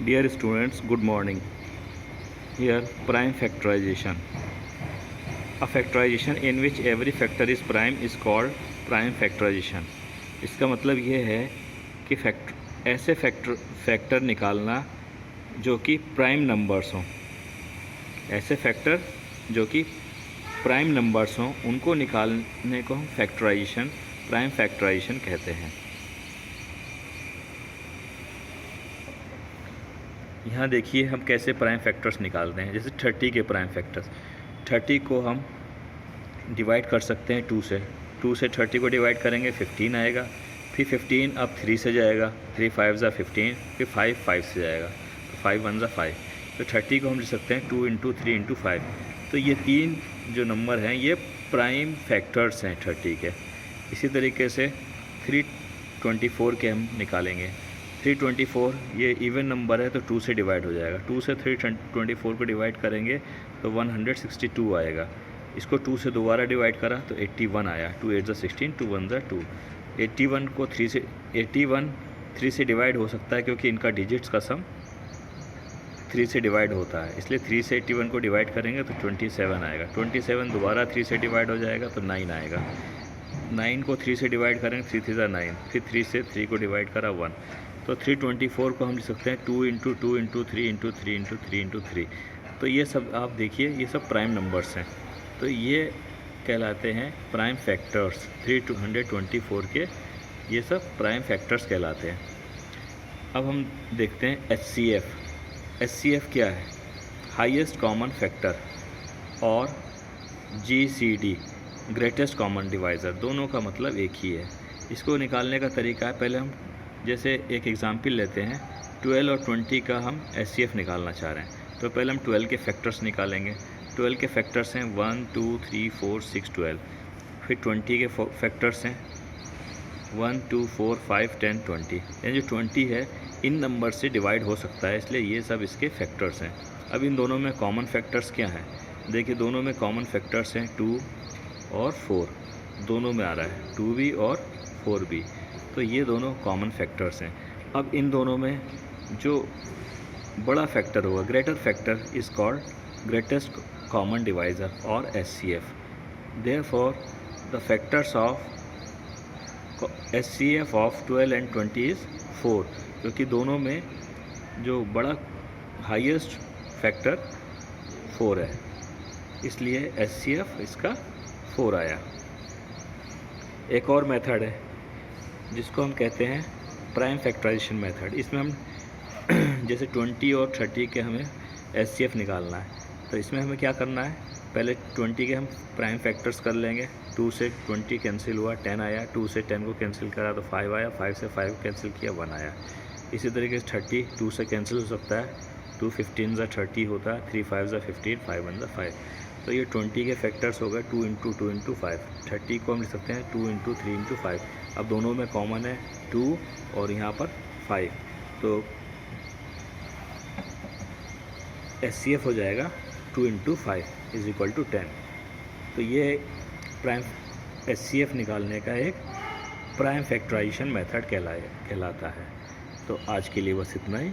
Dear students, good morning. Here, prime factorization. A factorization in which every factor is prime is called prime factorization. इसका मतलब ये है कि ऐसे factor निकालना जो कि प्राइम नंबर्स हों, ऐसे फैक्टर जो कि प्राइम नंबर्स हों उनको निकालने को हम फैक्टराइजेशन, प्राइम फैक्टराइजेशन कहते हैं। यहाँ देखिए हम कैसे प्राइम फैक्टर्स निकालते हैं। जैसे 30 के प्राइम फैक्टर्स, 30 को हम डिवाइड कर सकते हैं 2 से। 2 से 30 को डिवाइड करेंगे 15 आएगा। फिर 15 अब 3 से जाएगा, 3 5 ज़ा 15, फिर 5 5 से जाएगा, तो 5 1 ज़ा 5। तो 30 को हम लिख सकते हैं 2 × 3 × 5। तो ये 3 जो नंबर हैं ये प्राइम फैक्टर्स हैं 30 के। इसी तरीके से 324 के हम निकालेंगे। 324 ये इवन नंबर है तो 2 से डिवाइड हो जाएगा। 2 से 324 को डिवाइड करेंगे तो 162 आएगा। इसको 2 से दोबारा डिवाइड करा तो 81 आया। 2 8 ज़ा 16, 2 1 ज़ा 2। 81 को 3 से डिवाइड हो सकता है क्योंकि इनका डिजिट्स का सम 3 से डिवाइड होता है, इसलिए 3 से 81 को डिवाइड करेंगे तो 27 आएगा। 27 दोबारा 3 से डिवाइड हो जाएगा तो 9 आएगा। 9 को 3 से डिवाइड करेंगे, 3 3 ज़ा 9, फिर 3 से 3 को डिवाइड करा 1। तो 324 को हम लिख सकते हैं 2 × 2 × 3 × 3 × 3 × 3। तो ये सब आप देखिए ये सब प्राइम नंबर्स हैं, तो ये कहलाते हैं प्राइम फैक्टर्स। 324 के ये सब प्राइम फैक्टर्स कहलाते हैं। अब हम देखते हैं HCF। HCF क्या है? हाईएस्ट कॉमन फैक्टर, और GCD ग्रेटेस्ट कॉमन डिवाइज़र, दोनों का मतलब एक ही है। इसको निकालने का तरीका है, पहले हम जैसे एक एग्ज़ाम्पल लेते हैं। 12 और 20 का हम HCF निकालना चाह रहे हैं, तो पहले हम 12 के फैक्टर्स निकालेंगे। 12 के फैक्टर्स हैं 1 2 3 4 6 12। फिर 20 के फैक्टर्स हैं 1 2 4 5 10 20। यानी जो 20 है इन नंबर से डिवाइड हो सकता है, इसलिए ये सब इसके फैक्टर्स हैं। अब इन दोनों में कॉमन फैक्टर्स क्या हैं? देखिए दोनों में कॉमन फैक्टर्स हैं 2 और 4, दोनों में आ रहा है 2b और 4b, तो ये दोनों कॉमन फैक्टर्स हैं। अब इन दोनों में जो बड़ा फैक्टर होगा, greater factor is called greatest common divisor और HCF। Therefore the factors of HCF of 12 and 20 is 4, क्योंकि दोनों में जो बड़ा हाईएस्ट फैक्टर 4 है, इसलिए HCF इसका 4 आया। एक और मेथड है जिसको हम कहते हैं प्राइम फैक्टराइजेशन मेथड। इसमें हम जैसे 20 और 30 के हमें HCF निकालना है, तो इसमें हमें क्या करना है? पहले 20 के हम प्राइम फैक्टर्स कर लेंगे। 2 से 20 कैंसिल हुआ, 10 आया। 2 से 10 को कैंसिल करा तो 5 आया। 5 से 5 कैंसिल किया, 1 आया। इसी तरीके से 30 2 से कैंसिल हो सकता है, 2 15 ज़ा 30 होता है, 3 5 ज़ा 15, 5 1 ज़ा 5। तो ये 20 के फैक्टर्स हो गए 2 × 2 × 5। 30 को हम लिख सकते हैं 2 × 3 × 5। अब दोनों में कॉमन है 2 और यहाँ पर 5, तो HCF हो जाएगा 2 × 5 = 10। तो ये प्राइम HCF निकालने का एक प्राइम फैक्टराइजेशन मेथड कहलाता है। तो आज के लिए बस इतना ही।